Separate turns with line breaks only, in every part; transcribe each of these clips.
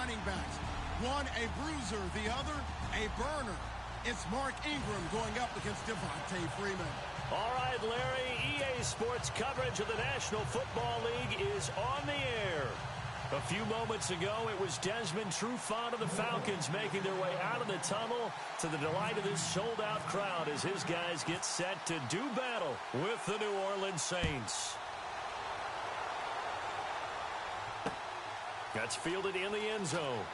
running backs. One a bruiser, the other a burner. It's Mark Ingram going up against Devontae Freeman.
All right, Larry, EA Sports coverage of the National Football League is on the air. A few moments ago, it was Desmond Trufant of the Falcons making their way out of the tunnel to the delight of this sold-out crowd as his guys get set to do battle with the New Orleans Saints. That's fielded in the end zone.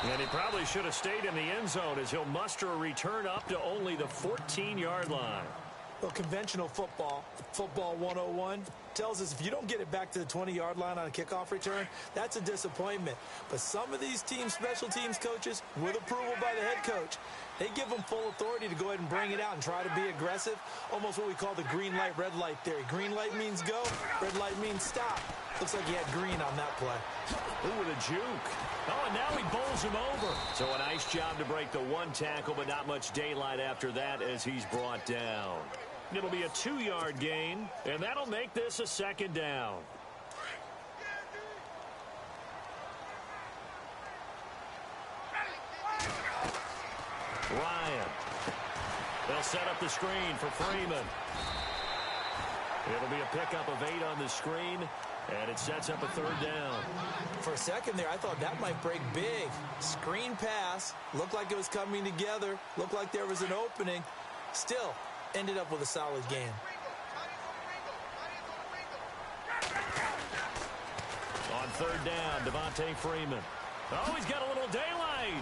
And he probably should have stayed in the end zone as he'll muster a return up to only the 14-yard line.
Well, conventional football 101, tells us if you don't get it back to the 20-yard line on a kickoff return, that's a disappointment. But some of these teams, special teams coaches, with approval by the head coach, they give them full authority to go ahead and bring it out and try to be aggressive, almost what we call the green light, red light theory. Green light means go, red light means stop. Looks like he had green on that play.
Ooh, with a juke. Oh, and now he bowls him over. So a nice job to break the one tackle, but not much daylight after that as he's brought down. It'll be a 2-yard gain, and that'll make this a second down. Ryan. They'll set up the screen for Freeman. It'll be a pickup of 8 on the screen, and it sets up a third down.
For a second there, I thought that might break big. Screen pass. Looked like it was coming together. Looked like there was an opening. Still, ended up with a solid game.
On third down, Devontae Freeman. Oh, he's got a little daylight.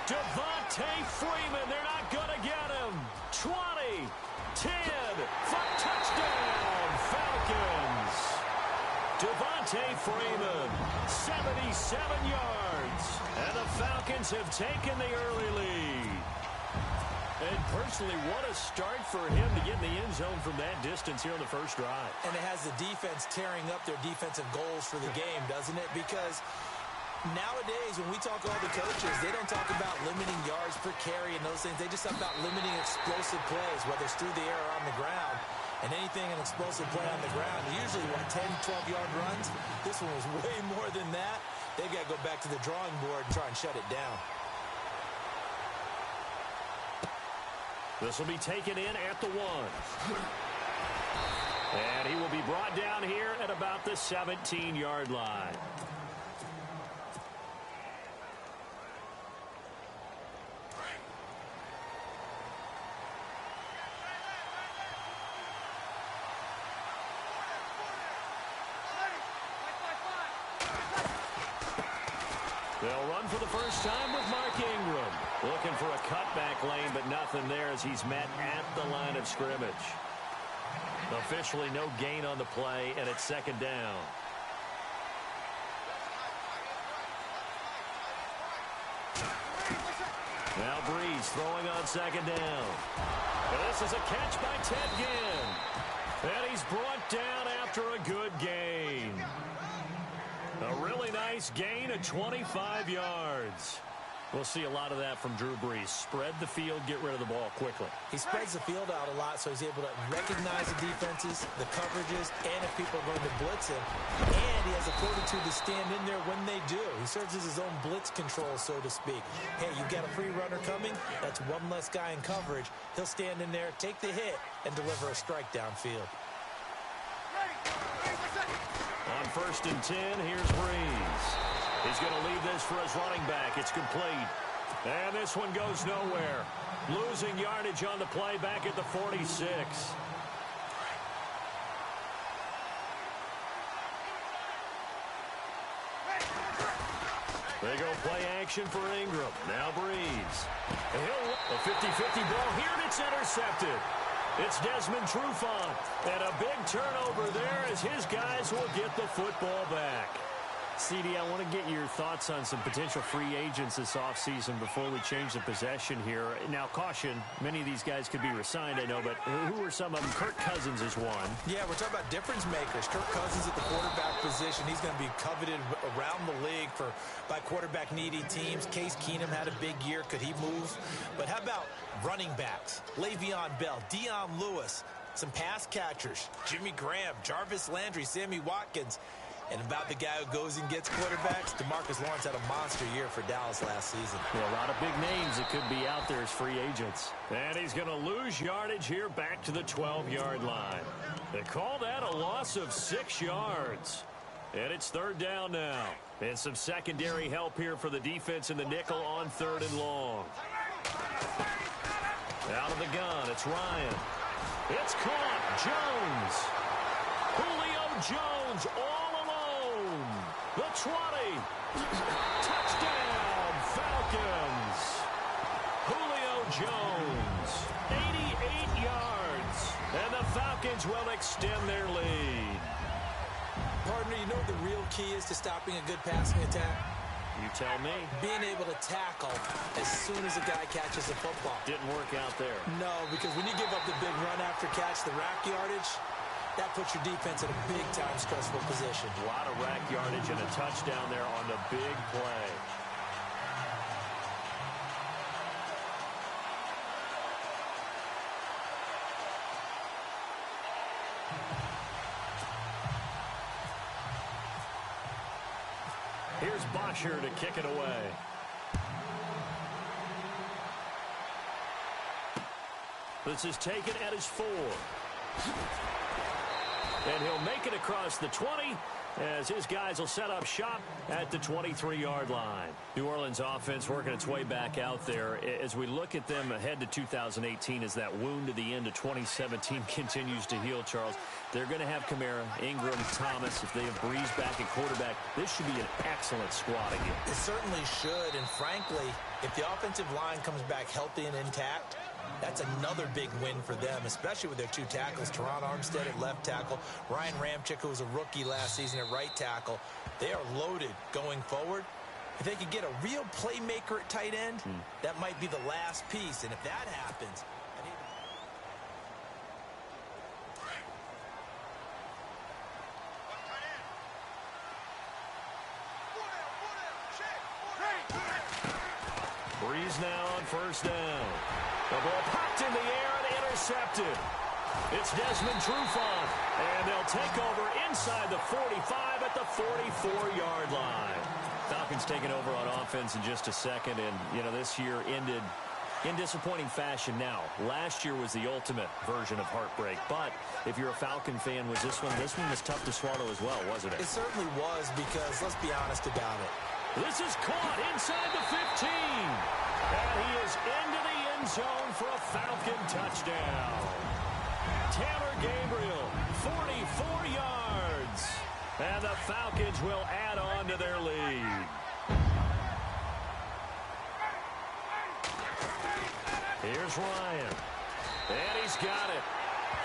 Devontae Freeman, they're not going to get him. 20, 10, for touchdown, Falcons. Devontae Freeman, 77 yards. And the Falcons have taken the early lead. And personally, what a start for him to get in the end zone from that distance here on the first drive.
And it has the defense tearing up their defensive goals for the game, doesn't it? Because nowadays, when we talk to all the coaches, they don't talk about limiting yards per carry and those things. They just talk about limiting explosive plays, whether it's through the air or on the ground. And anything an explosive play on the ground, usually, 10, 12-yard runs? This one was way more than that. They've got to go back to the drawing board and try and shut it down.
This will be taken in at the 1. And he will be brought down here at about the 17-yard line. They'll run for the first time with Mark Ingram. Looking for a cutback lane, but nothing there as he's met at the line of scrimmage. Officially no gain on the play, and it's second down. Now Breeze throwing on second down. And this is a catch by Ted Ginn. And he's brought down after a good gain. A really nice gain of 25 yards. We'll see a lot of that from Drew Brees. Spread the field, get rid of the ball quickly.
He spreads the field out a lot, so he's able to recognize the defenses, the coverages, and if people are going to blitz him. And he has the fortitude to stand in there when they do. He serves as his own blitz control, so to speak. Hey, you've got a free runner coming. That's one less guy in coverage. He'll stand in there, take the hit, and deliver a strike downfield.
On 1st and 10, here's Breeze. He's going to leave this for his running back. It's complete. And this one goes nowhere. Losing yardage on the play back at the 46. They go play action for Ingram. Now Breeze. A 50-50 ball here, and it's intercepted. It's Desmond Trufant. And a big turnover there as his guys will get the football back. CD, I want to get your thoughts on some potential free agents this offseason before we change the possession here. Now, caution, many of these guys could be re-signed, I know, but who are some of them? Kirk Cousins is one.
Yeah, we're talking about difference makers. Kirk Cousins at the quarterback position. He's going to be coveted around the league by quarterback-needy teams. Case Keenum had a big year. Could he move? But how about running backs? Le'Veon Bell, Dion Lewis, some pass catchers, Jimmy Graham, Jarvis Landry, Sammy Watkins. And about the guy who goes and gets quarterbacks, DeMarcus Lawrence had a monster year for Dallas last season.
Well, a lot of big names that could be out there as free agents. And he's going to lose yardage here back to the 12-yard line. They call that a loss of 6 yards. And it's third down now. And some secondary help here for the defense in the nickel on 3rd and long. Out of the gun, it's Ryan. It's caught. Jones. Julio Jones all alone. The 20. Touchdown, Falcons. Julio Jones, 88 yards. And the Falcons will extend their lead.
Partner, you know what the real key is to stopping a good passing attack?
You tell me.
Being able to tackle as soon as a guy catches the football.
Didn't work out there.
No, because when you give up the big run after catch, the rack yardage, that puts your defense in a big-time stressful position.
A lot of rack yardage and a touchdown there on the big play. Here's Bosher to kick it away. This is taken at his 4. And he'll make it across the 20 as his guys will set up shop at the 23-yard line. New Orleans offense working its way back out there. As we look at them ahead to 2018 as that wound to the end of 2017 continues to heal, Charles, they're going to have Kamara, Ingram, Thomas. If they have Breeze back at quarterback, this should be an excellent squad again.
It certainly should, and frankly, if the offensive line comes back healthy and intact, that's another big win for them, especially with their 2 tackles, Teron Armstead at left tackle, Ryan Ramczyk, who was a rookie last season at right tackle. They are loaded going forward. If they could get a real playmaker at tight end, that might be the last piece. And if that happens...
Breeze now on first down. The ball popped in the air and intercepted. It's Desmond Trufant, and they'll take over inside the 45 at the 44-yard line. Falcons taking over on offense in just a second, and, you know, this year ended in disappointing fashion. Now, last year was the ultimate version of heartbreak, but if you're a Falcon fan, this one was tough to swallow as well, wasn't it?
It certainly was, because let's be honest about it.
This is caught inside the 15. And he is into the end zone for a Falcon touchdown. Taylor Gabriel, 44 yards. And the Falcons will add on to their lead. Here's Ryan. And he's got it.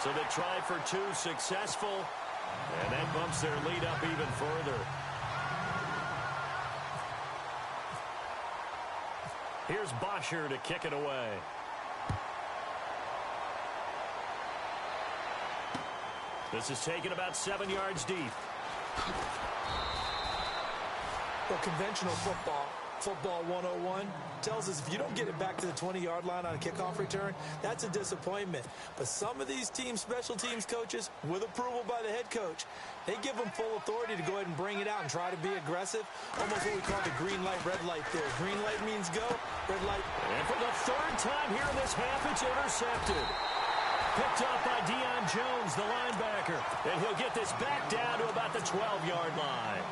So the try for 2 successful. And that bumps their lead up even further. Here's Bosher to kick it away. This is taken about 7 yards deep.
Well, conventional football 101, tells us if you don't get it back to the 20-yard line on a kickoff return, that's a disappointment. But some of these special teams coaches, with approval by the head coach, they give them full authority to go ahead and bring it out and try to be aggressive. Almost what we call the green light, red light there. Green light means go, red light.
And for the 3rd time here in this half, it's intercepted. Picked up by Deion Jones, the linebacker. And he'll get this back down to about the 12-yard line.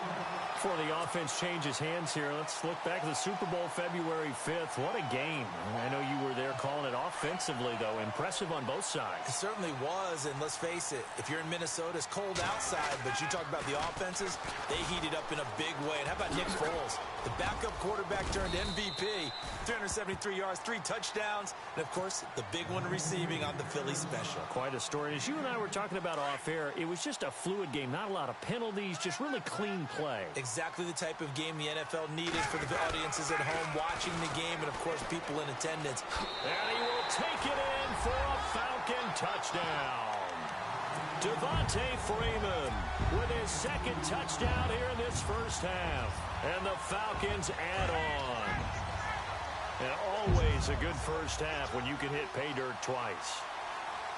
Before the offense changes hands here, let's look back at the Super Bowl February 5th. What a game. I know you were there calling it offensively, though. Impressive on both sides.
It certainly was, and let's face it, if you're in Minnesota, it's cold outside, but you talk about the offenses, they heated up in a big way. And how about Nick Foles? The backup quarterback turned MVP, 373 yards, 3 touchdowns, and, of course, the big one receiving on the Philly special.
Quite a story. As you and I were talking about off air, it was just a fluid game. Not a lot of penalties, just really clean play.
Exactly the type of game the NFL needed for the audiences at home watching the game and, of course, people in attendance.
And he will take it in for a Falcon touchdown. Devontae Freeman with his 2nd touchdown here in this first half. And the Falcons add on. And always a good first half when you can hit pay dirt twice.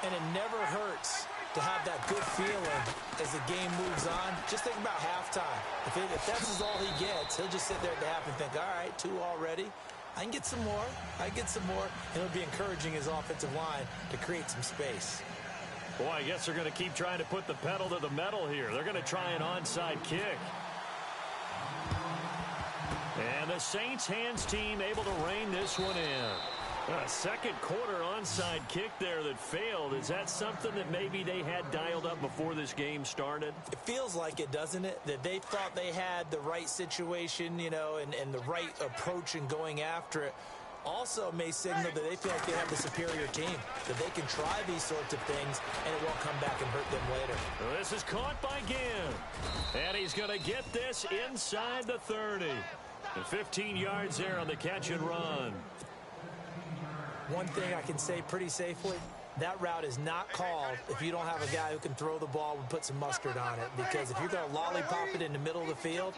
And it never hurts to have that good feeling as the game moves on. Just think about halftime. If that's all he gets, he'll just sit there at the half and think, all right, 2 already. I can get some more. I can get some more. And it'll be encouraging his offensive line to create some space.
Boy, I guess they're going to keep trying to put the pedal to the metal here. They're going to try an onside kick. And the Saints hands team able to rein this one in. A second quarter onside kick there that failed. Is that something that maybe they had dialed up before this game started?
It feels like it, doesn't it? That they thought they had the right situation, you know, and the right approach in going after it. Also may signal that they feel like they have the superior team, that they can try these sorts of things and it won't come back and hurt them later.
Well, this is caught by Ginn. And he's going to get this inside the 30. And 15 yards there on the catch and run.
One thing I can say pretty safely, that route is not called if you don't have a guy who can throw the ball and put some mustard on it. Because if you're going to lollipop it in the middle of the field,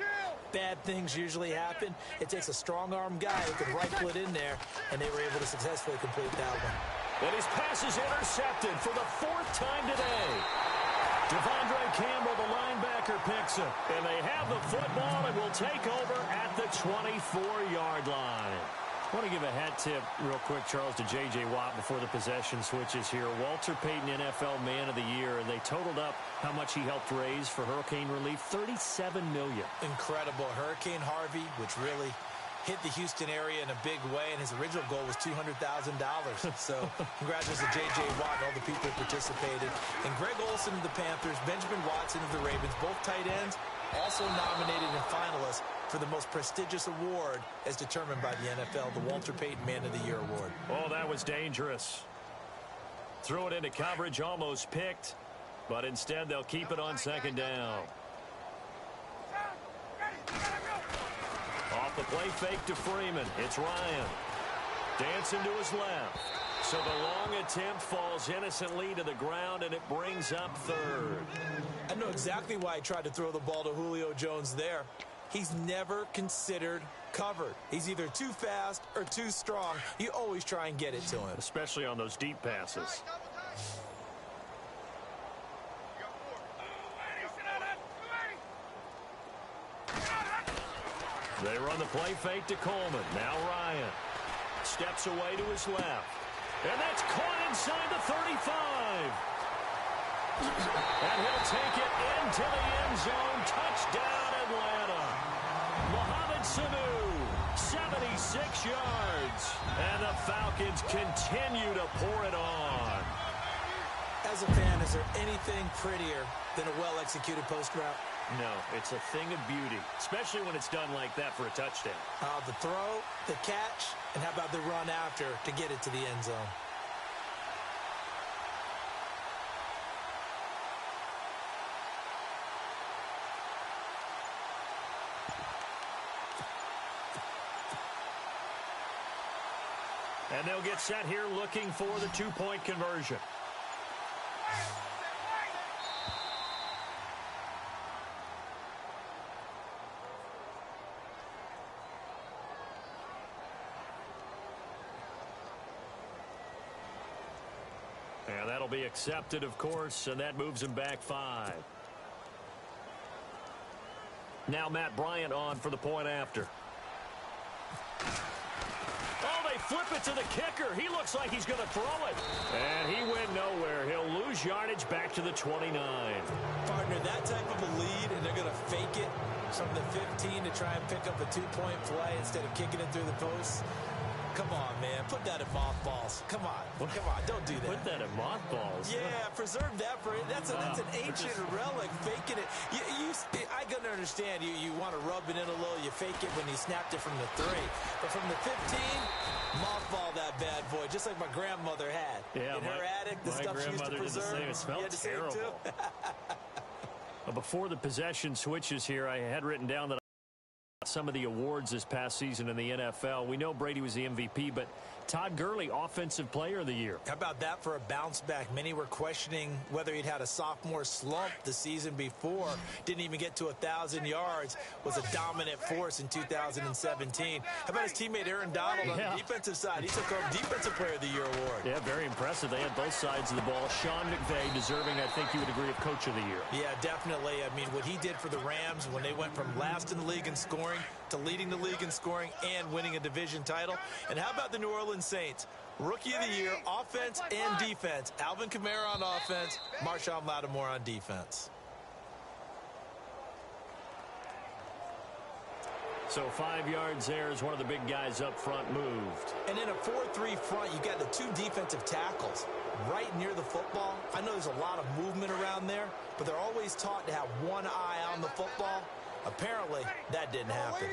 bad things usually happen. It takes a strong-arm guy who can rifle it in there, and they were able to successfully complete that one.
And his pass is intercepted for the 4th time today. Devondre Campbell, the linebacker, picks it. And they have the football and will take over at the 24-yard line. I want to give a hat tip real quick, Charles, to J.J. Watt before the possession switches here. Walter Payton, NFL Man of the Year, and they totaled up how much he helped raise for hurricane relief, $37 million.
Incredible. Hurricane Harvey, which really hit the Houston area in a big way, and his original goal was $200,000. So congratulations to J.J. Watt and all the people who participated. And Greg Olsen of the Panthers, Benjamin Watson of the Ravens, both tight ends, also nominated and finalists for the most prestigious award as determined by the NFL, the Walter Payton Man of the Year Award.
Oh, that was dangerous. Threw it into coverage, almost picked, but instead they'll keep it on 2nd down. Off the play fake to Freeman. It's Ryan. Dancing to his left. So the long attempt falls innocently to the ground, and it brings up 3rd.
I know exactly why he tried to throw the ball to Julio Jones there. He's never considered covered. He's either too fast or too strong. You always try and get it to him.
Especially on those deep passes. They run the play fake to Coleman. Now Ryan steps away to his left. And that's caught inside the 35. And he'll take it into the end zone. Touchdown, Atlanta. Mohamed Sanu, 76 yards. And the Falcons continue to pour it on.
As a fan, is there anything prettier than a well-executed post route?
No, it's a thing of beauty, especially when it's done like that for a touchdown.
The throw, the catch, and how about the run after to get it to the end zone?
And they'll get set here looking for the 2-point conversion. And that'll be accepted, of course, and that moves him back 5. Now Matt Bryant on for the point after. Flip it to the kicker. He looks like he's going to throw it. And he went nowhere. He'll lose yardage back to the 29.
Partner, that type of a lead, and they're going to fake it from the 15 to try and pick up a 2-point play instead of kicking it through the post. Come on, man. Put that in mothballs. Come on. Come on. Don't do that.
Put that in mothballs?
Yeah, preserve that for it. That's an ancient relic, faking it. I can understand you want to rub it in a little. You fake it when you snapped it from the 3. But from the 15, mothball that bad boy, just like my grandmother had.
Yeah,
in her attic, the stuff she used to preserve.
It smelled terrible. Before the possession switches here, I had written down that some of the awards this past season in the NFL. We know Brady was the MVP, but Todd Gurley, Offensive Player of the Year.
How about that for a bounce back? Many were questioning whether he'd had a sophomore slump the season before. Didn't even get to 1,000 yards. Was a dominant force in 2017. How about his teammate Aaron Donald on the defensive side? He took home Defensive Player of the Year award.
Yeah, very impressive. They had both sides of the ball. Sean McVay deserving, I think you would agree, of Coach of the Year.
Yeah, definitely. I mean, what he did for the Rams when they went from last in the league in scoring to leading the league in scoring and winning a division title. And how about the New Orleans Saints? Rookie of the Year, offense and defense. Alvin Kamara on offense, Marshawn Lattimore on defense.
So 5 yards there as one of the big guys up front moved.
And in a 4-3 front, you got the two defensive tackles right near the football. I know there's a lot of movement around there, but they're always taught to have one eye on the football. Apparently, that didn't happen.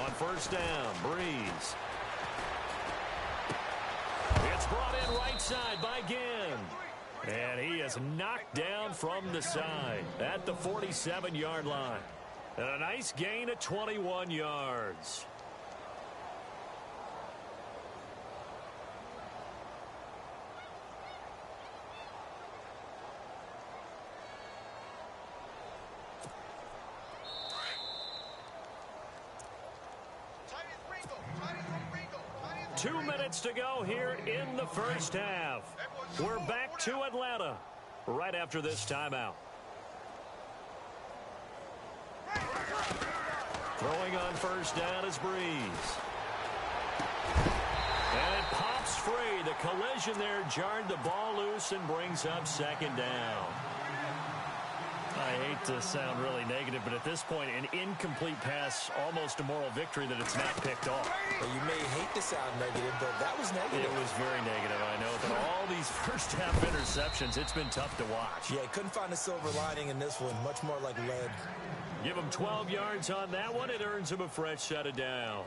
On first down, Breeze. It's brought in right side by Ginn. And he is knocked down from the side at the 47-yard line. And a nice gain of 21 yards. Two minutes to go here in the first half. We're back to Atlanta right after this timeout. Throwing on first down is Breeze. And it pops free. The collision there jarred the ball loose and brings up second down. I hate to sound really negative, but at this point, an incomplete pass, almost a moral victory that it's not picked off.
Well, you may hate to sound negative, but that was negative.
It was very negative, I know. But all these first-half interceptions, it's been tough to watch.
Yeah, couldn't find a silver lining in this one. Much more like lead.
Give him 12 yards on that one. It earns him a fresh set of downs.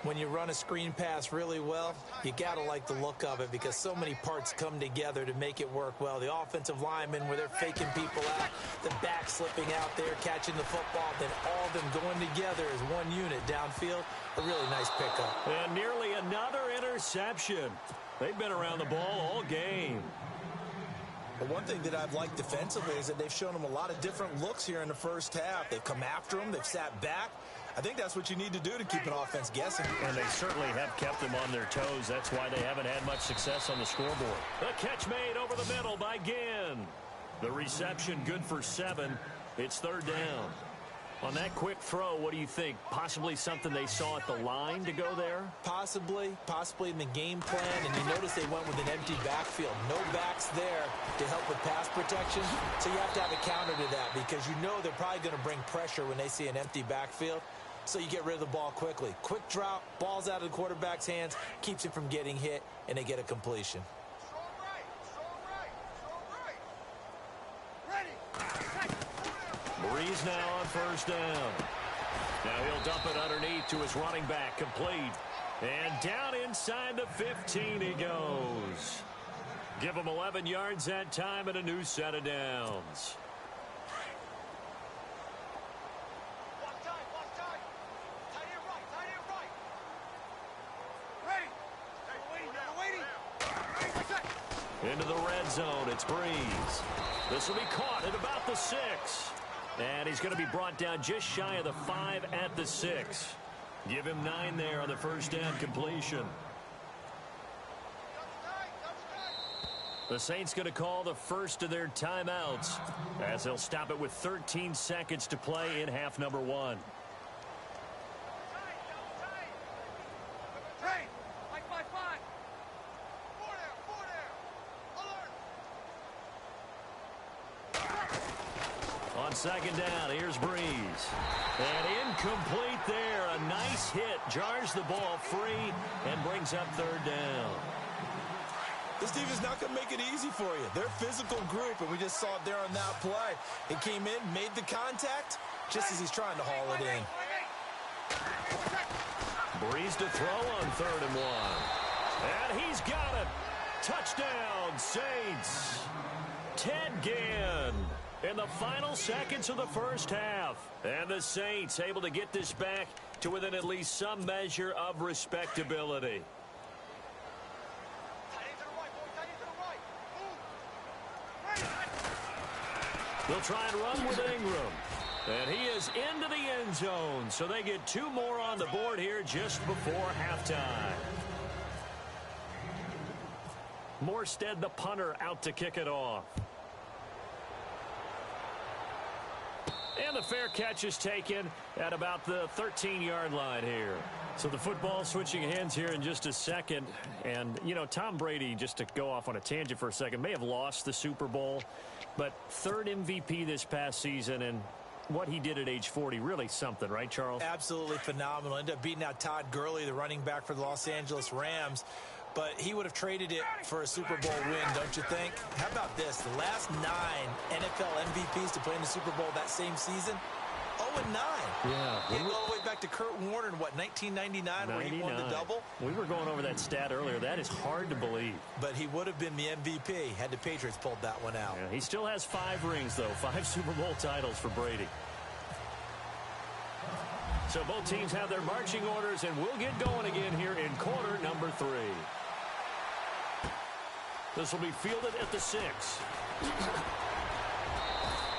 When you run a screen pass really well, you got to like the look of it because so many parts come together to make it work well. The offensive linemen, where they're faking people out, the back slipping out there, catching the football, then all of them going together as one unit downfield. A really nice pickup.
And nearly another interception. They've been around the ball all game.
But one thing that I've liked defensively is that they've shown them a lot of different looks here in the first half. They've come after them. They've sat back. I think that's what you need to do to keep an offense guessing.
And they certainly have kept them on their toes. That's why they haven't had much success on the scoreboard. The catch made over the middle by Ginn. The reception good for 7. It's third down. On that quick throw, what do you think? Possibly something they saw at the line to go there?
Possibly in the game plan. And you notice they went with an empty backfield. No backs there to help with pass protection. So you have to have a counter to that because you know they're probably going to bring pressure when they see an empty backfield. So you get rid of the ball quickly. Quick drop, ball's out of the quarterback's hands, keeps it from getting hit, and they get a completion.
Breeze now on first down. Now he'll dump it underneath to his running back, complete. And down inside the 15 he goes. Give him 11 yards that time and a new set of downs. Into the red zone, it's Breeze. This will be caught at about the 6. And he's going to be brought down just shy of the 5 at the 6. Give him 9 there on the first down completion. The Saints going to call the first of their timeouts as they'll stop it with 13 seconds to play in half number 1. On second down, here's Breeze. And incomplete there. A nice hit. Jars the ball free and brings up third down.
This team is not going to make it easy for you. They're a physical group, and we just saw it there on that play. It came in, made the contact, just as he's trying to haul it in.
Breeze to throw on 3rd and 1. And he's got it. Touchdown, Saints. Ted Ginn in the final seconds of the first half. And the Saints able to get this back to within at least some measure of respectability. They'll try and run with Ingram. And he is into the end zone. So they get 2 more on the board here just before halftime. Morstead, the punter, out to kick it off. And the fair catch is taken at about the 13-yard line here. So the football switching hands here in just a second. And, you know, Tom Brady, just to go off on a tangent for a second, may have lost the Super Bowl. But 3rd MVP this past season, and what he did at age 40, really something, right, Charles?
Absolutely phenomenal. Ended up beating out Todd Gurley, the running back for the Los Angeles Rams. But he would have traded it for a Super Bowl win, don't you think? How about this? The last 9 NFL MVPs to play in the Super Bowl that same season, 0-9.
Yeah.
You go all the way back to Kurt Warner in, what, 1999, where he won the double?
We were going over that stat earlier. That is hard to believe.
But he would have been the MVP had the Patriots pulled that one out.
Yeah, he still has 5 rings, though. 5 Super Bowl titles for Brady. So both teams have their marching orders, and we'll get going again here in quarter number 3. This will be fielded at the 6.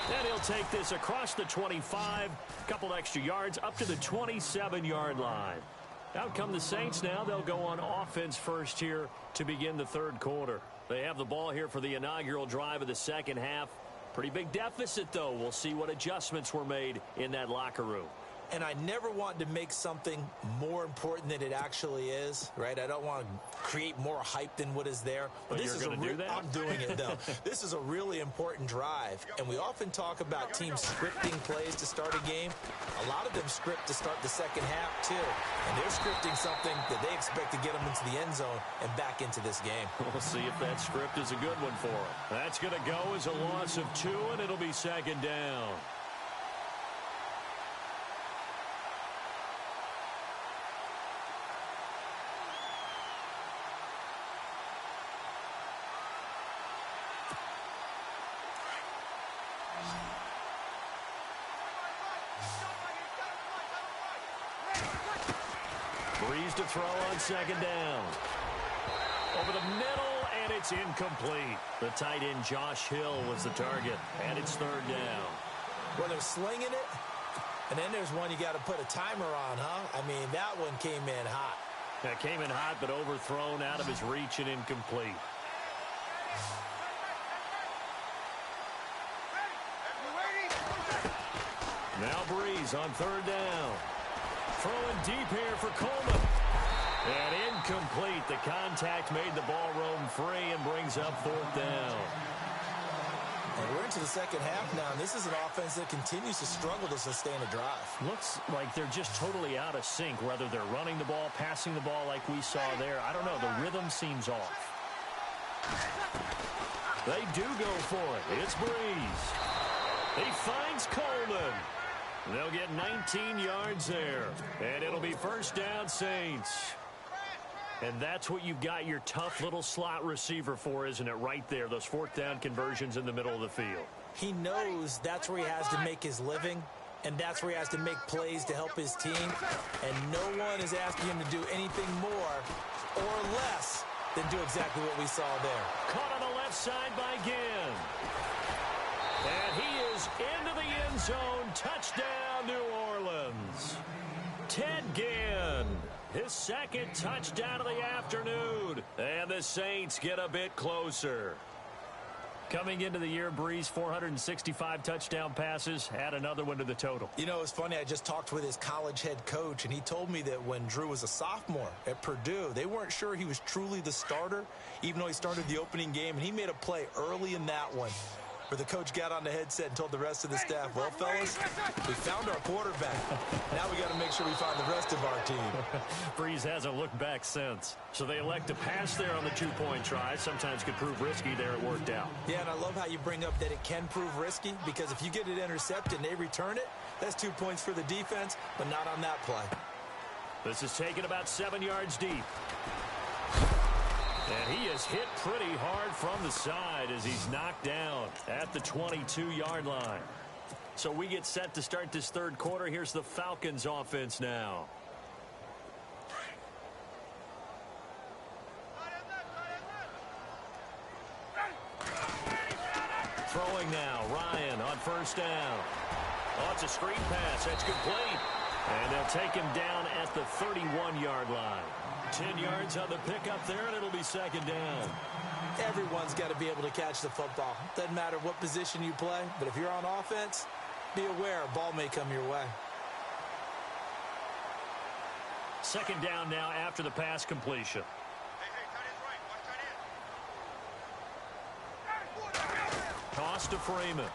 And he'll take this across the 25, a couple extra yards, up to the 27-yard line. Out come the Saints now. They'll go on offense first here to begin the 3rd quarter. They have the ball here for the inaugural drive of the second half. Pretty big deficit, though. We'll see what adjustments were made in that locker room.
And I never want to make something more important than it actually is, right? I don't want to create more hype than what is there.
But this is going to do that?
I'm doing it, though. This is a really important drive. And we often talk about teams scripting plays to start a game. A lot of them script to start the second half, too. And they're scripting something that they expect to get them into the end zone and back into this game.
We'll see if that script is a good one for them. That's going to go as a loss of 2, and it'll be 2nd down. Breeze to throw on 2nd down. Over the middle, and it's incomplete. The tight end, Josh Hill, was the target, and it's 3rd down.
Well, they're slinging it, and then there's one you got to put a timer on, huh? I mean, that one came in hot.
That came in hot, but overthrown out of his reach and incomplete. Now Breeze on 3rd down. Throwing deep here for Coleman. And incomplete. The contact made the ball roam free and brings up 4th down.
And we're into the second half now, and this is an offense that continues to struggle to sustain a drive.
Looks like they're just totally out of sync, whether they're running the ball, passing the ball like we saw there. I don't know. The rhythm seems off. They do go for it. It's Breeze. He finds Coleman. They'll get 19 yards there. And it'll be 1st down, Saints. And that's what you've got your tough little slot receiver for, isn't it? Right there, those 4th down conversions in the middle of the field.
He knows that's where he has to make his living, and that's where he has to make plays to help his team. And no one is asking him to do anything more or less than do exactly what we saw there.
Caught on the left side by Ginn. And he is into the end zone. Touchdown, New Orleans. Ted Ginn, his 2nd touchdown of the afternoon. And the Saints get a bit closer. Coming into the year, Breeze, 465 touchdown passes. Add another one to the total.
You know, it's funny. I just talked with his college head coach, and he told me that when Drew was a sophomore at Purdue, they weren't sure he was truly the starter, even though he started the opening game. And he made a play early in that one where the coach got on the headset and told the rest of the staff, well, fellas, we found our quarterback. Now we got to make sure we find the rest of our team.
Breeze hasn't looked back since. So they elect to pass there on the 2-point try. Sometimes could prove risky there. It worked out.
Yeah, and I love how you bring up that it can prove risky, because if you get it intercepted and they return it, that's 2 points for the defense, but not on that play.
This is taken about 7 yards deep. And he is was hit pretty hard from the side as he's knocked down at the 22-yard line. So we get set to start this third quarter. Here's the Falcons offense now. Throwing now, Ryan on first down. Oh, it's a screen pass. That's complete. And they'll take him down at the 31-yard line. 10 yards on the pickup there, and it'll be second down.
Everyone's got to be able to catch the football. Doesn't matter what position you play, but if you're on offense, be aware a ball may come your way.
Second down now after the pass completion. Toss to Freeman.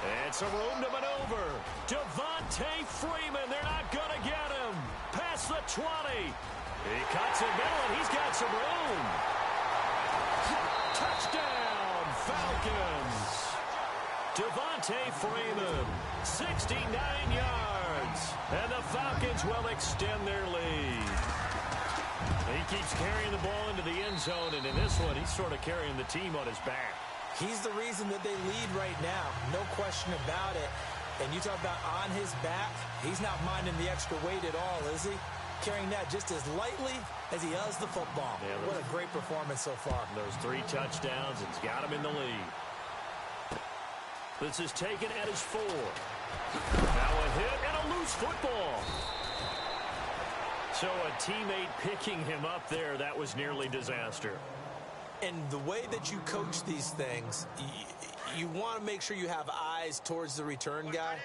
And some room to maneuver. Devontae Freeman, they're not going to get him. Past the 20. He cuts it middle, and he's got some room. Touchdown, Falcons. Devontae Freeman, 69 yards. And the Falcons will extend their lead. He keeps carrying the ball into the end zone, and in this one, he's sort of carrying the team on his back.
He's the reason that they lead right now. No question about it. And you talk about on his back, he's not minding the extra weight at all, is he? Carrying that just as lightly as he does the football. Yeah, what a great performance so far.
Those 3 touchdowns, it's got him in the lead. This is taken at his 4. Now a hit and a loose football. So a teammate picking him up there, that was nearly disaster.
And the way that you coach these things, you want to make sure you have eyes towards the return guy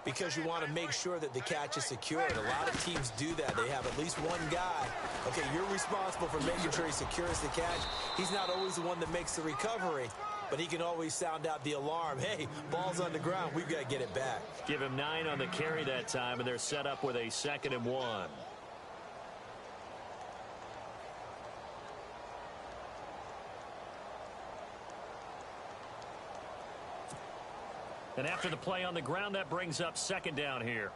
because you want to make sure that the catch is secured. A lot of teams do that. They have at least one guy. Okay, you're responsible for making sure he secures the catch. He's not always the one that makes the recovery, but he can always sound out the alarm. Hey, ball's on the ground. We've got to get it back.
Give him 9 on the carry that time, and they're set up with a 2nd and 1. And after the play on the ground, that brings up 2nd down here.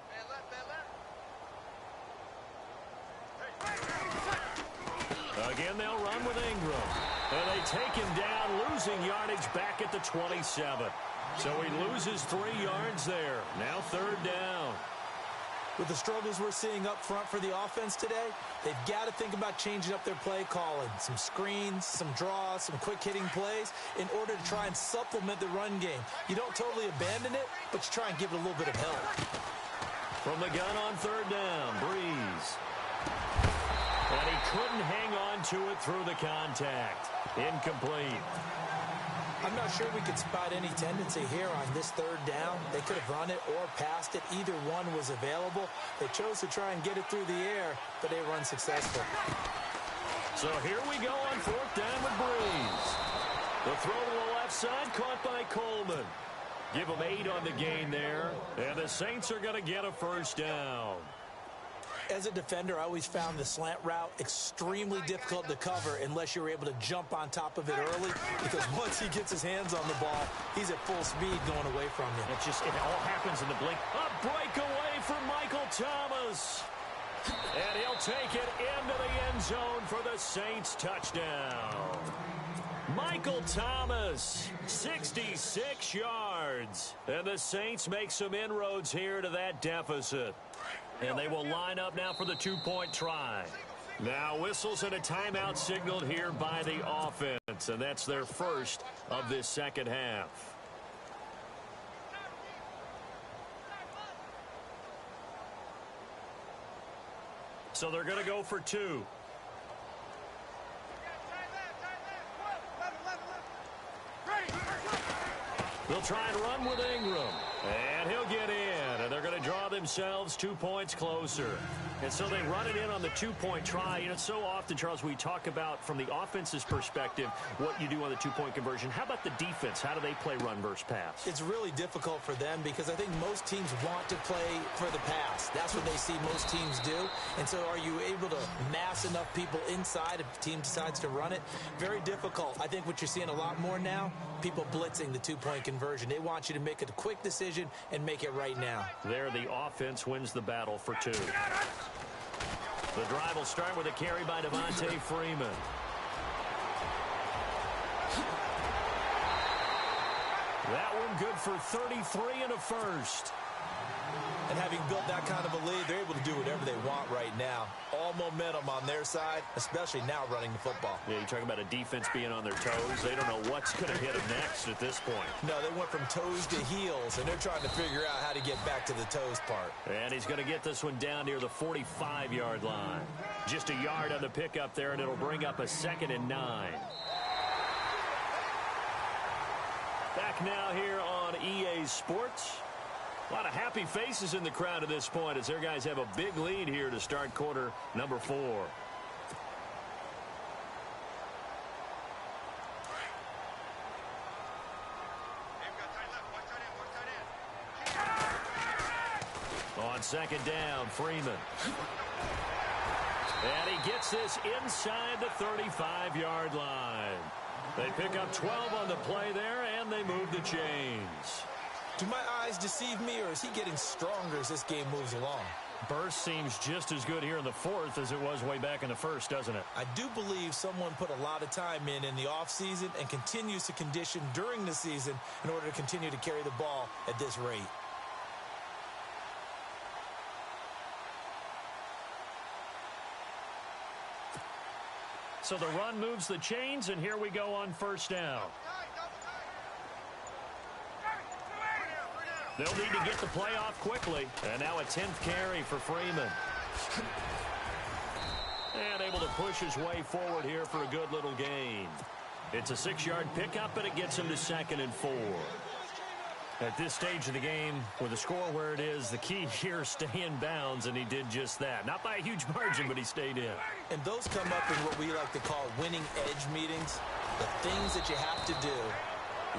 Again, they'll run with Ingram. And they take him down, losing yardage back at the 27. So he loses 3 yards there. Now 3rd down.
With the struggles we're seeing up front for the offense today, they've got to think about changing up their play calling. Some screens, some draws, some quick-hitting plays in order to try and supplement the run game. You don't totally abandon it, but you try and give it a little bit of help.
From the gun on 3rd down, Breeze. And he couldn't hang on to it through the contact. Incomplete.
I'm not sure we could spot any tendency here on this 3rd down. They could have run it or passed it. Either one was available. They chose to try and get it through the air, but they were unsuccessful.
So here we go on 4th down with Breeze. The throw to the left side caught by Coleman. Give them 8 on the gain there, and the Saints are going to get a 1st down.
As a defender, I always found the slant route extremely difficult to cover unless you're able to jump on top of it early, because once he gets his hands on the ball, he's at full speed going away from you.
It all happens in the blink. A breakaway for Michael Thomas. And he'll take it into the end zone for the Saints touchdown. Michael Thomas, 66 yards. And the Saints make some inroads here to that deficit. And they will line up now for the 2-point try. Now whistles and a timeout signaled here by the offense. And that's their first of this 2nd half. So they're going to go for 2. They'll try and run with Ingram. And he'll get in. And they're going to draw themselves 2 points closer. And so they run it in on the 2-point try. You know, so often, Charles, we talk about from the offense's perspective what you do on the 2-point conversion. How about the defense? How do they play run versus pass?
It's really difficult for them because I think most teams want to play for the pass. That's what they see most teams do. And so are you able to mass enough people inside if the team decides to run it? Very difficult. I think what you're seeing a lot more now, people blitzing the 2-point conversion. They want you to make a quick decision and make it right now.
There, the offense wins the battle for 2. The drive will start with a carry by Devontae Freeman. That one good for 33 and a first.
And having built that kind of a lead, they're able to do whatever they want right now. All momentum on their side, especially now running the football.
Yeah, you're talking about a defense being on their toes. They don't know what's going to hit them next at this point.
No, they went from toes to heels, and they're trying to figure out how to get back to the toes part.
And he's going to get this one down near the 45-yard line. Just a yard on the pickup there, and it'll bring up a 2nd and 9. Back now here on EA Sports. A lot of happy faces in the crowd at this point as their guys have a big lead here to start quarter number 4. On 2nd down, Freeman. And he gets this inside the 35-yard line. They pick up 12 on the play there, and they move the chains.
Do my eyes deceive me, or is he getting stronger as this game moves along?
Burst seems just as good here in the 4th as it was way back in the 1st, doesn't it?
I do believe someone put a lot of time in the offseason and continues to condition during the season in order to continue to carry the ball at this rate.
So the run moves the chains, and here we go on 1st down. They'll need to get the play off quickly. And now a 10th carry for Freeman. And able to push his way forward here for a good little gain. It's a 6-yard pickup, and it gets him to 2nd and 4. At this stage of the game, with the score where it is, the key here is stay in bounds, and he did just that. Not by a huge margin, but he stayed in.
And those come up in what we like to call winning edge meetings. The things that you have to do.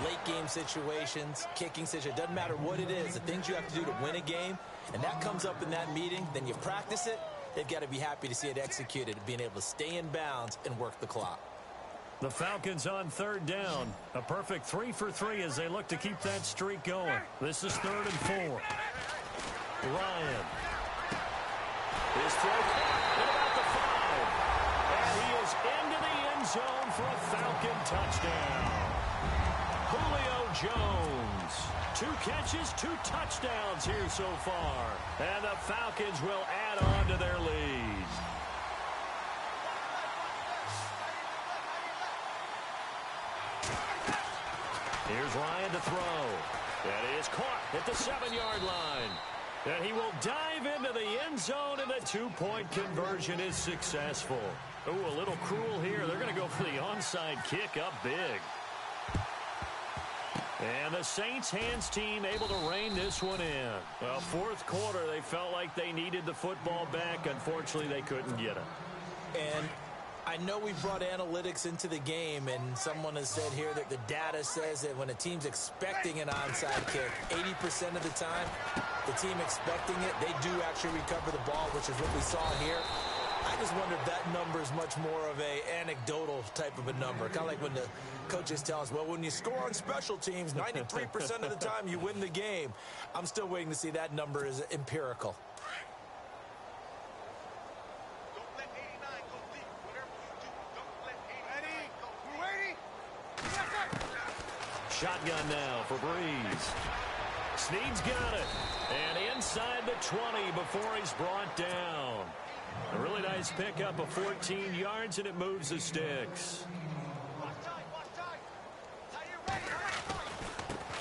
Late game situations, kicking situations, doesn't matter what it is, the things you have to do to win a game, and that comes up in that meeting, then you practice it, they've got to be happy to see it executed, being able to stay in bounds and work the clock.
The Falcons on 3rd down. A perfect 3 for 3 as they look to keep that streak going. This is 3rd and 4. Ryan. His throw at about the 5. And he is into the end zone for a Falcon touchdown. Julio Jones. 2 catches, 2 touchdowns here so far. And the Falcons will add on to their lead. Here's Ryan to throw. That is caught at the 7-yard line. And he will dive into the end zone, and the 2-point conversion is successful. Ooh, a little cruel here. They're going to go for the onside kick up big. And the Saints hands team able to rein this one in. Well, 4th quarter, they felt like they needed the football back. Unfortunately, they couldn't get it.
And I know we brought analytics into the game, and someone has said here that the data says that when a team's expecting an onside kick, 80% of the time, the team expecting it, they do actually recover the ball, which is what we saw here. I just wonder if that number is much more of a anecdotal type of a number. Kind of like when the coaches tell us, well, when you score on special teams, 93% of the time you win the game. I'm still waiting to see that number is empirical.
Shotgun now for Breeze. Snead's got it. And inside the 20 before he's brought down. A really nice pickup of 14 yards, and it moves the sticks.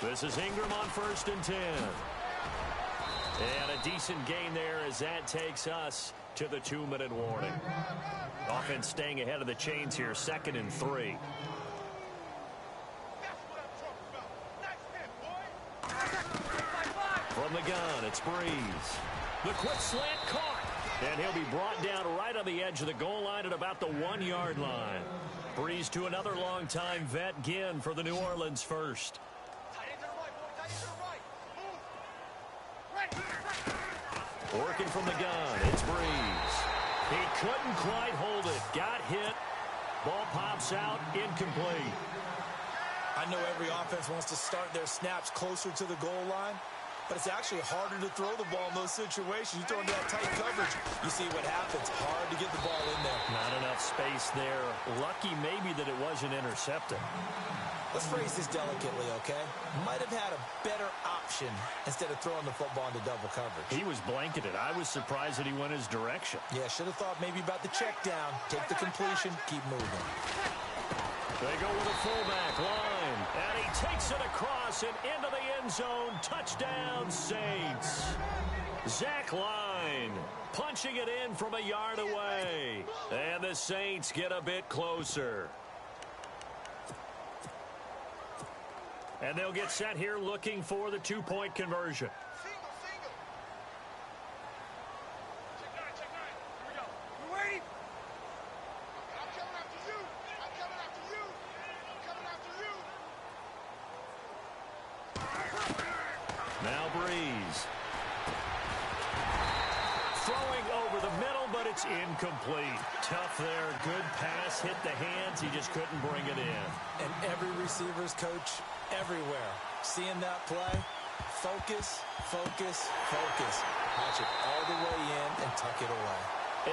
This is Ingram on 1st and 10. And a decent gain there as that takes us to the 2-minute warning. Offense staying ahead of the chains here, 2nd and 3. From the gun, it's Breeze. The quick slant caught. And he'll be brought down right on the edge of the goal line at about the 1-yard line. Breeze to another long-time vet, Ginn, for the New Orleans first. Working from the gun, it's Breeze. He couldn't quite hold it. Got hit. Ball pops out, incomplete.
I know every offense wants to start their snaps closer to the goal line. but it's actually harder to throw the ball in those situations. You throw into that tight coverage, you see what happens. Hard to get the ball in there.
Not enough space there. Lucky maybe that it wasn't intercepted.
Let's phrase this delicately, okay? Might have had a better option instead of throwing the football into double coverage.
He was blanketed. I was surprised that he went his direction.
Yeah, should have thought maybe about the check down. Take the completion, keep moving.
They go with a fullback line, and he takes it across and into the end zone. Touchdown, Saints. Zach Line punching it in from a yard away. And the Saints get a bit closer. And they'll get set here looking for the two-point conversion. Now Breeze. Throwing over the middle, but it's incomplete. Tough there. Good pass. Hit the hands. He just couldn't bring it in.
And every receiver's coach everywhere. Seeing that play, focus, focus, focus. Watch it all the way in and tuck it away.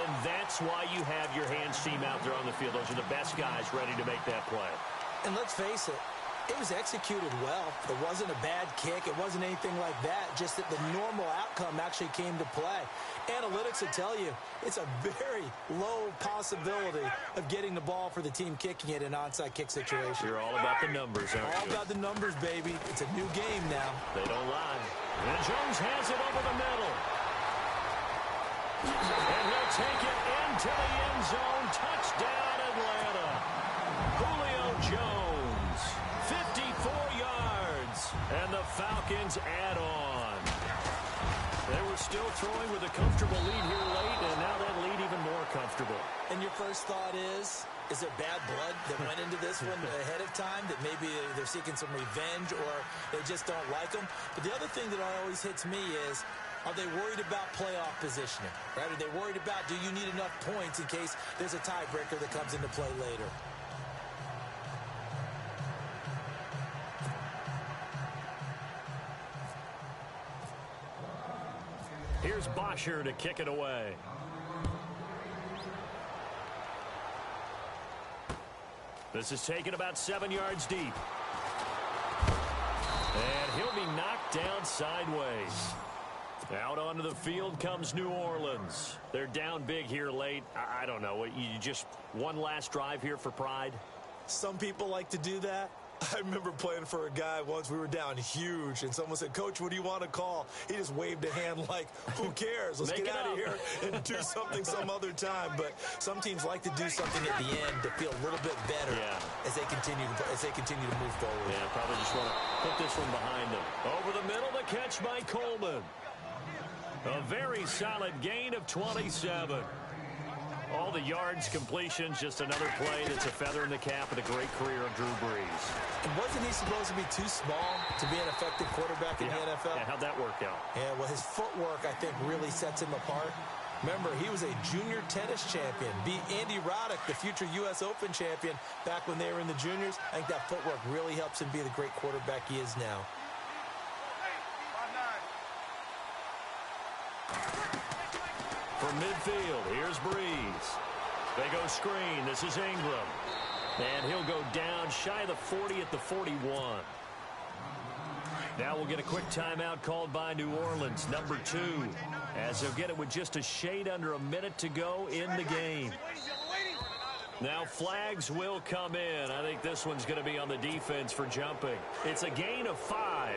And that's why you have your hands team out there on the field. Those are the best guys ready to make that play.
And let's face it, it was executed well. It wasn't a bad kick. It wasn't anything like that. Just that the normal outcome actually came to play. Analytics will tell you it's a very low possibility of getting the ball for the team kicking it in an onside kick situation.
You're all about the numbers, aren't you?
All about the numbers, baby. It's a new game now.
They don't lie. And Jones has it over the middle. And he'll take it into the end zone. Touchdown, Atlanta. Julio Jones, 54 yards. And the Falcons add on. They were still throwing with a comfortable lead here late, and now that lead even more comfortable.
And your first thought is there bad blood that went into this one ahead of time, that maybe they're seeking some revenge or they just don't like them? But the other thing that always hits me is, are they worried about playoff positioning? Right? Are they worried about, do you need enough points in case there's a tiebreaker that comes into play later?
Here's Bosher to kick it away. This is taken about 7 yards deep. And he'll be knocked down sideways. Out onto the field comes New Orleans. They're down big here late. I don't know. You just one last drive here for pride?
Some people like to do that. I remember playing for a guy once. We were down huge, and someone said, "Coach, what do you want to call?" He just waved a hand like, who cares? Let's get out of here and do something some other time. But some teams like to do something at the end to feel a little bit better as they continue to move forward.
Yeah, probably just want to put this one behind them. Over the middle, the catch by Coleman. A very solid gain of 27. All the yards, completions, just another play that's a feather in the cap of the great career of Drew Brees.
And wasn't he supposed to be too small to be an effective quarterback in the NFL?
Yeah, how'd that work out?
Yeah, well, his footwork, I think, really sets him apart. Remember, he was a junior tennis champion. Beat Andy Roddick, the future U.S. Open champion, back when they were in the juniors. I think that footwork really helps him be the great quarterback he is now.
From midfield, here's Breeze. They go screen. This is Ingram. And he'll go down shy of the 40 at the 41. Now we'll get a quick timeout called by New Orleans, number 2, as they'll get it with just a shade under a minute to go in the game. Now flags will come in. I think this one's going to be on the defense for jumping. It's a gain of 5.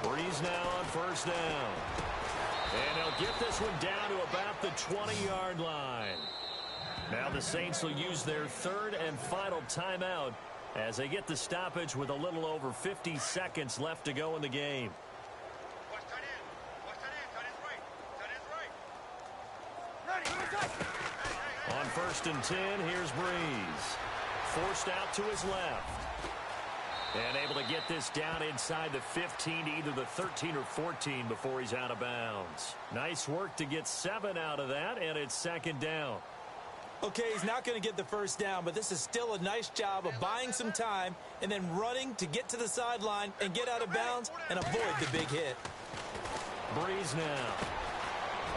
Breeze now on first down. And they'll get this one down to about the 20-yard line. Now the Saints will use their third and final timeout as they get the stoppage with a little over 50 seconds left to go in the game. On first and 10, here's Breeze. Forced out to his left. And able to get this down inside the 15 to either the 13 or 14 before he's out of bounds. Nice work to get 7 out of that, and it's second down.
Okay, he's not going to get the first down, but this is still a nice job of buying some time and then running to get to the sideline and get out of bounds and avoid the big hit.
Breeze now.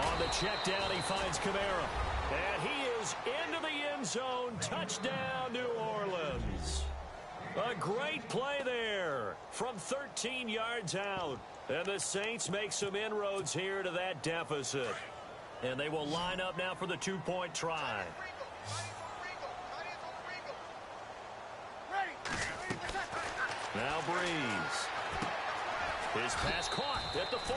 On the check down, he finds Kamara. And he is into the end zone. Touchdown, New Orleans. A great play there from 13 yards out. And the Saints make some inroads here to that deficit. And they will line up now for the two-point try. Now Breeze. His pass caught at the 4.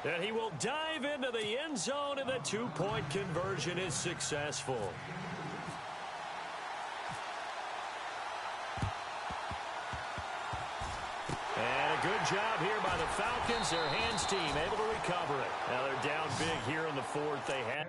And he will dive into the end zone, and the two-point conversion is successful. And a good job here by the Falcons. Their hands team able to recover it. Now they're down big here in the fourth. They had